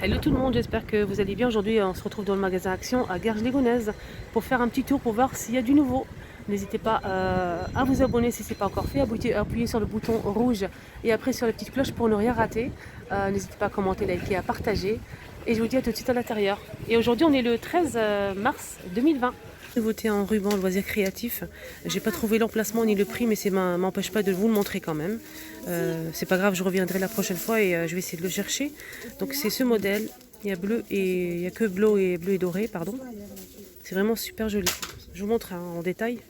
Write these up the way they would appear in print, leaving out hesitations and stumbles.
Hello tout le monde, j'espère que vous allez bien. Aujourd'hui, on se retrouve dans le magasin Action à Garges-les-Gonesse pour faire un petit tour pour voir s'il y a du nouveau. N'hésitez pas à vous abonner si ce n'est pas encore fait, appuyez sur le bouton rouge et après sur la petite cloche pour ne rien rater. N'hésitez pas à commenter, liker, à partager. Et je vous dis à tout de suite à l'intérieur. Et aujourd'hui, on est le 13 mars 2020. Nouveauté en ruban loisirs créatifs. J'ai pas trouvé l'emplacement ni le prix, mais ça m'empêche pas de vous le montrer quand même. C'est pas grave, je reviendrai la prochaine fois et je vais essayer de le chercher. Donc c'est ce modèle. Il y a bleu et il y a que bleu et doré, pardon. C'est vraiment super joli. Je vous montre en détail.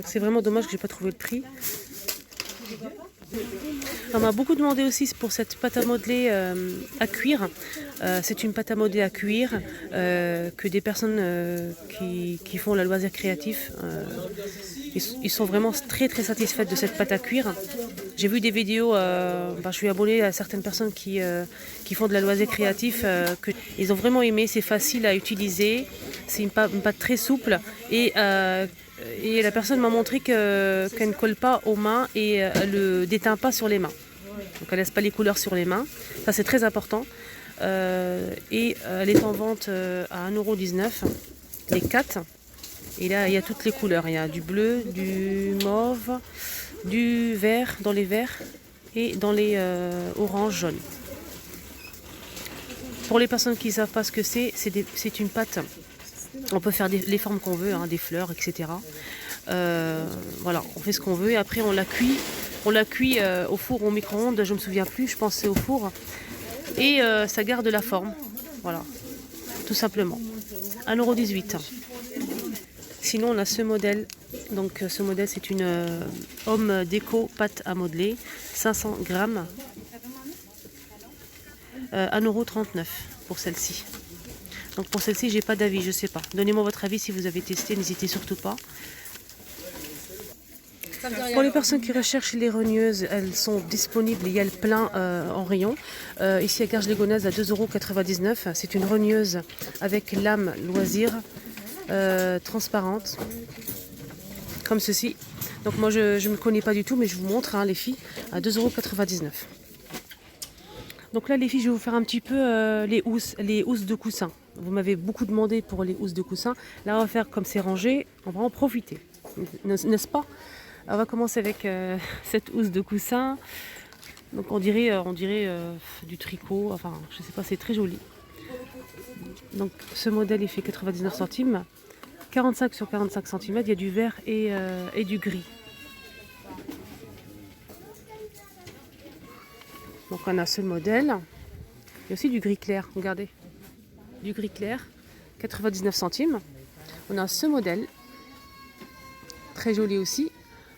C'est vraiment dommage que j'ai pas trouvé le prix. On m'a beaucoup demandé aussi pour cette pâte à modeler à cuire. C'est une pâte à modeler à cuire que des personnes qui font le loisir créatif, ils sont vraiment très très satisfaits de cette pâte à cuire. J'ai vu des vidéos, je suis abonnée à certaines personnes qui font de la loisir créatif, ils ont vraiment aimé, c'est facile à utiliser, c'est une pâte très souple et la personne m'a montré qu'elle ne colle pas aux mains et elle ne déteint pas sur les mains. Donc elle ne laisse pas les couleurs sur les mains. Ça c'est très important. Et elle est en vente à 1,19 €, les 4. Et là il y a toutes les couleurs. Il y a du bleu, du mauve, du vert dans les verts et dans les oranges jaunes. Pour les personnes qui ne savent pas ce que c'est une pâte. On peut faire les formes qu'on veut, des fleurs, etc. Voilà, on fait ce qu'on veut et après on la cuit. On la cuit au four ou au micro-ondes, je ne me souviens plus, je pense que c'est au four. Et ça garde la forme. Voilà, tout simplement. 1,18 €. Sinon on a ce modèle. Donc ce modèle c'est une Homme Déco pâte à modeler, 500 grammes. 1,39 € pour celle-ci. Donc pour celle-ci, j'ai pas d'avis, je sais pas. Donnez-moi votre avis si vous avez testé, n'hésitez surtout pas. Pour les personnes qui recherchent les rogneuses, elles sont disponibles, il y a le plein en rayon. Ici à Garges-les-Gonesse à 2,99 €. C'est une rogneuse avec lame loisir transparente, comme ceci. Donc moi je ne me connais pas du tout, mais je vous montre les filles, à 2,99 €. Donc là les filles, je vais vous faire un petit peu les housses de coussin. Vous m'avez beaucoup demandé pour les housses de coussin. Là on va faire comme c'est rangé, on va en profiter, n'est-ce pas? On va commencer avec cette housse de coussin. Donc on dirait du tricot, enfin je sais pas, c'est très joli. Donc ce modèle il fait 99 centimes, 45 sur 45 cm, il y a du vert et du gris. Donc on a ce modèle, il y a aussi du gris clair, regardez, du gris clair, 99 centimes. On a ce modèle, très joli aussi,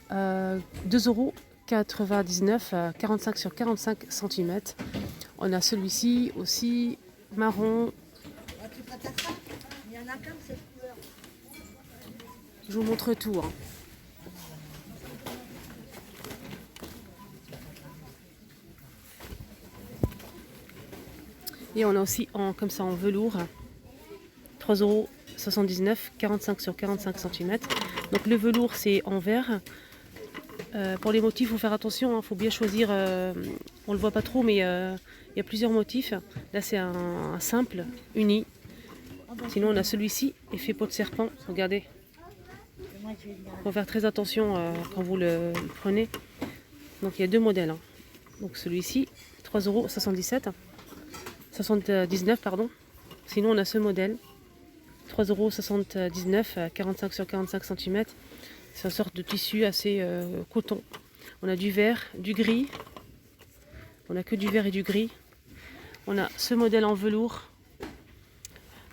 2,99 €, 45 sur 45 cm. On a celui-ci aussi, marron. Je vous montre tout. Et on a aussi comme ça en velours, 3,79 €, 45 sur 45 cm. Donc le velours c'est en vert. Pour les motifs, il faut faire attention, il faut bien choisir, on le voit pas trop, mais il y a plusieurs motifs. Là c'est un simple, uni. Sinon on a celui-ci, effet peau de serpent, regardez. Il faut faire très attention quand vous le prenez. Donc il y a deux modèles. Donc celui-ci, 3,79 €, 79 pardon. Sinon on a ce modèle, 3,79 €, 45 sur 45 cm. C'est une sorte de tissu assez coton. On a du vert, du gris. On a que du vert et du gris. On a ce modèle en velours.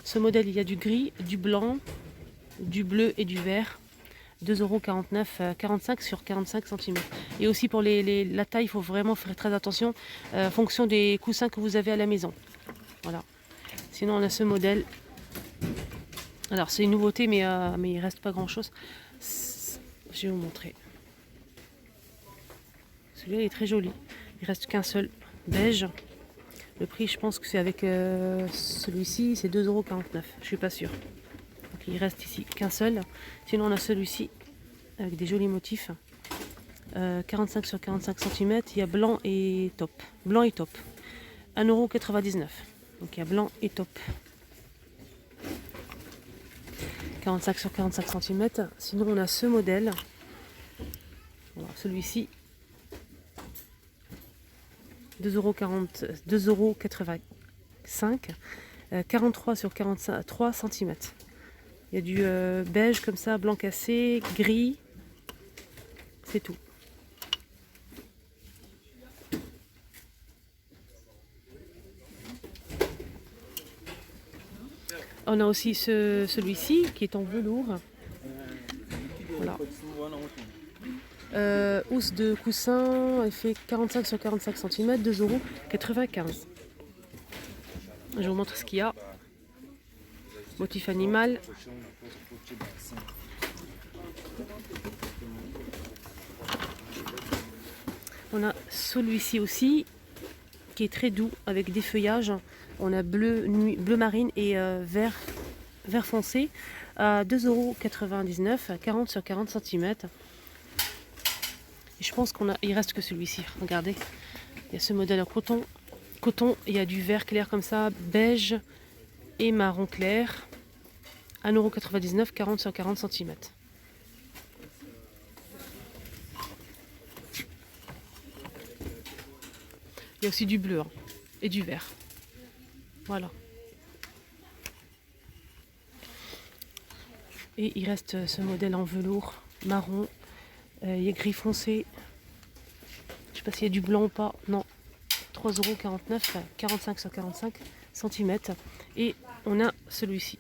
Ce modèle, il y a du gris, du blanc, du bleu et du vert. 2,49 €, 45 sur 45 cm. Et aussi pour la taille, il faut vraiment faire très attention en fonction des coussins que vous avez à la maison. Voilà. Sinon, on a ce modèle. Alors, c'est une nouveauté, mais il reste pas grand-chose. Je vais vous montrer. Celui-là est très joli. Il reste qu'un seul, beige. Le prix, je pense que c'est avec celui-ci, c'est 2,49 €. Je suis pas sûre. Donc il reste ici qu'un seul. Sinon, on a celui-ci, avec des jolis motifs. 45 sur 45 cm, il y a blanc et top. Blanc et top. 1,99 €. Donc il y a blanc et top. 45 sur 45 cm. Sinon on a ce modèle. Voilà, celui-ci. 2,85 €. 43 sur 43 cm. Il y a du beige comme ça, blanc cassé, gris. C'est tout. On a aussi celui-ci qui est en velours. Voilà. Housse de coussin, elle fait 45 sur 45 cm, 2,95 €. Je vous montre ce qu'il y a. Motif animal. On a celui-ci aussi qui est très doux avec des feuillages. On a bleu marine et vert foncé à 2,99 €, à 40 sur 40 cm. Et je pense il reste que celui-ci. Regardez, il y a ce modèle en coton. Il y a du vert clair comme ça, beige et marron clair. 1,99 €, 40 sur 40 cm. Il y a aussi du bleu et du vert. Voilà. Et il reste ce modèle en velours marron. Il y a gris foncé. Je ne sais pas s'il y a du blanc ou pas. Non. 3,49 €, 45 sur 45 cm. Et on a celui-ci.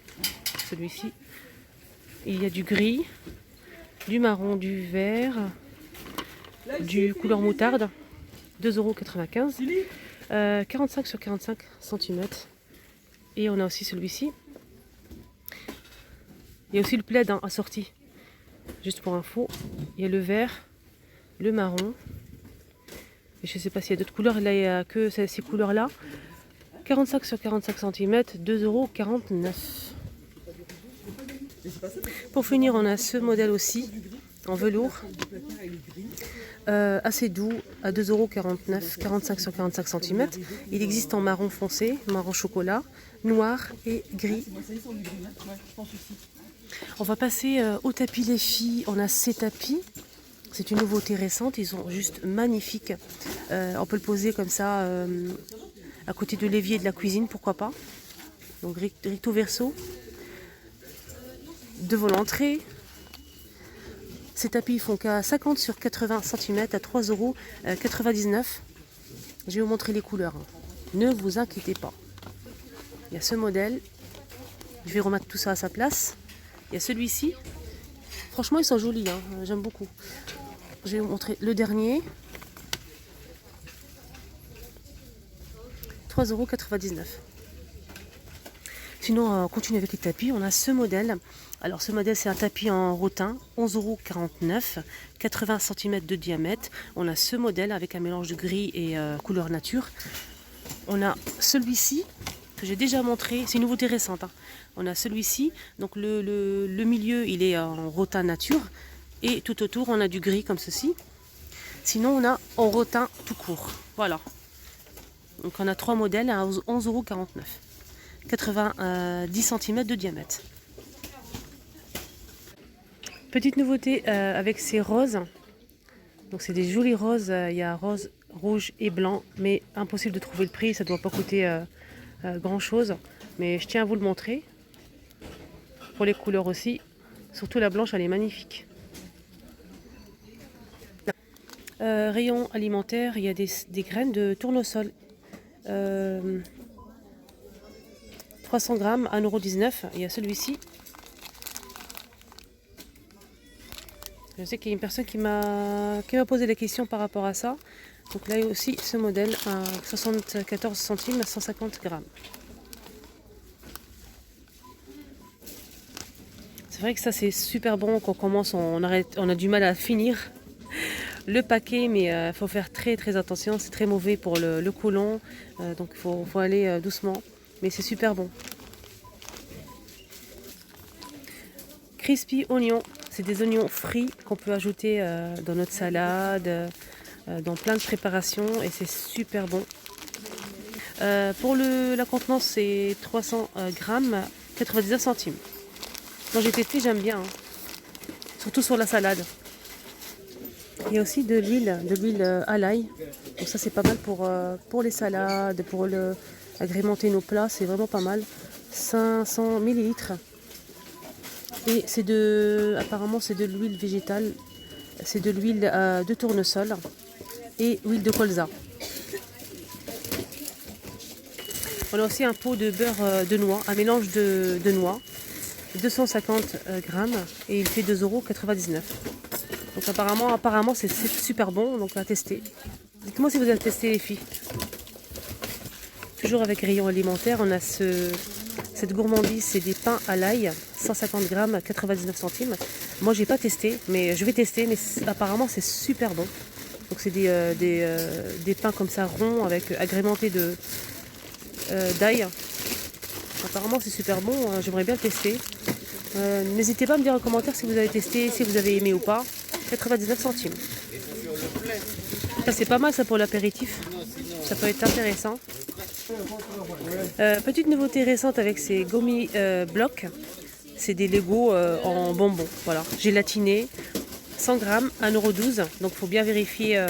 Il y a du gris, du marron, du vert, du couleur moutarde. 2,95 €. 45 sur 45 cm. Et on a aussi celui-ci. Il y a aussi le plaid assorti. Juste pour info. Il y a le vert, le marron. Et je ne sais pas s'il y a d'autres couleurs. Là, il n'y a que ces couleurs-là. 45 sur 45 cm, 2,49 €. Pour finir, on a ce modèle aussi, en velours. Assez doux, à 2,49 €, 45 sur 45 cm. Il existe en marron foncé, marron chocolat, noir et gris. On va passer au tapis les filles. On a ces tapis. C'est une nouveauté récente. Ils sont juste magnifiques. On peut le poser comme ça à côté de l'évier de la cuisine, pourquoi pas. Donc recto verso. Devant l'entrée. Ces tapis font qu'à 50 sur 80 cm à 3,99 €. Je vais vous montrer les couleurs. Ne vous inquiétez pas. Il y a ce modèle. Je vais remettre tout ça à sa place. Il y a celui-ci. Franchement, ils sont jolis. J'aime beaucoup. Je vais vous montrer le dernier. 3,99 €. Sinon, on continue avec les tapis. On a ce modèle. Alors, ce modèle, c'est un tapis en rotin. 11,49 €. 80 cm de diamètre. On a ce modèle avec un mélange de gris et couleur nature. On a celui-ci que j'ai déjà montré. C'est une nouveauté récente. On a celui-ci. Donc, le milieu, il est en rotin nature. Et tout autour, on a du gris comme ceci. Sinon, on a en rotin tout court. Voilà. Donc, on a 3 modèles à 11,49 €. 90 cm de diamètre. Petite nouveauté avec ces roses. Donc, c'est des jolis roses. Il y a rose, rouge et blanc. Mais impossible de trouver le prix. Ça ne doit pas coûter grand chose. Mais je tiens à vous le montrer. Pour les couleurs aussi. Surtout la blanche, elle est magnifique. Rayon alimentaire, il y a des graines de tournesol. 300 grammes, 1,19 €. Il y a celui-ci. Je sais qu'il y a une personne qui m'a posé la question par rapport à ça. Donc là, il y a aussi ce modèle à 74 centimes, 150 grammes. C'est vrai que ça, c'est super bon quand on commence, on a du mal à finir le paquet, mais il faut faire très très attention. C'est très mauvais pour le côlon, donc il faut aller doucement. Mais c'est super bon. Crispy oignon, c'est des oignons frits qu'on peut ajouter dans notre salade, dans plein de préparations et c'est super bon. Pour la contenance, c'est 300 grammes, 99 centimes. Quand j'ai testé, j'aime bien, hein. Surtout sur la salade. Il y a aussi de l'huile à l'ail. Donc ça c'est pas mal pour les salades, pour agrémenter nos plats, c'est vraiment pas mal. 500 millilitres. Et apparemment c'est de l'huile végétale, c'est de l'huile de tournesol et huile de colza. On a aussi un pot de beurre de noix, un mélange de noix, 250 grammes et il fait 2,99 €. Donc apparemment c'est super bon, donc à tester. Dites-moi si vous avez testé les filles. Toujours avec rayon alimentaire, on a cette gourmandise, c'est des pains à l'ail, 150 grammes, 99 centimes. Moi j'ai pas testé, mais je vais tester, mais apparemment c'est super bon. Donc c'est des pains comme ça ronds, avec agrémentés d'ail. Apparemment c'est super bon, j'aimerais bien le tester. N'hésitez pas à me dire en commentaire si vous avez testé, si vous avez aimé ou pas. 99 centimes. Ça c'est pas mal ça pour l'apéritif. Ça peut être intéressant. Petite nouveauté récente avec ces gommis blocs. C'est des Lego en bonbons. Voilà, gélatiné. 100 grammes, 1,12 €. Donc il faut bien vérifier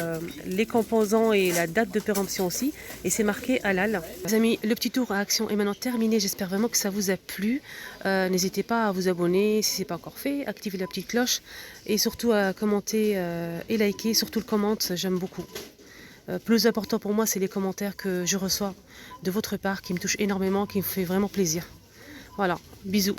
les composants et la date de péremption aussi. Et c'est marqué halal. Les amis, le petit tour à action est maintenant terminé. J'espère vraiment que ça vous a plu. N'hésitez pas à vous abonner si ce n'est pas encore fait. Activez la petite cloche. Et surtout à commenter et liker. Surtout le commente, j'aime beaucoup. Plus important pour moi, c'est les commentaires que je reçois de votre part qui me touchent énormément, qui me fait vraiment plaisir. Voilà, bisous.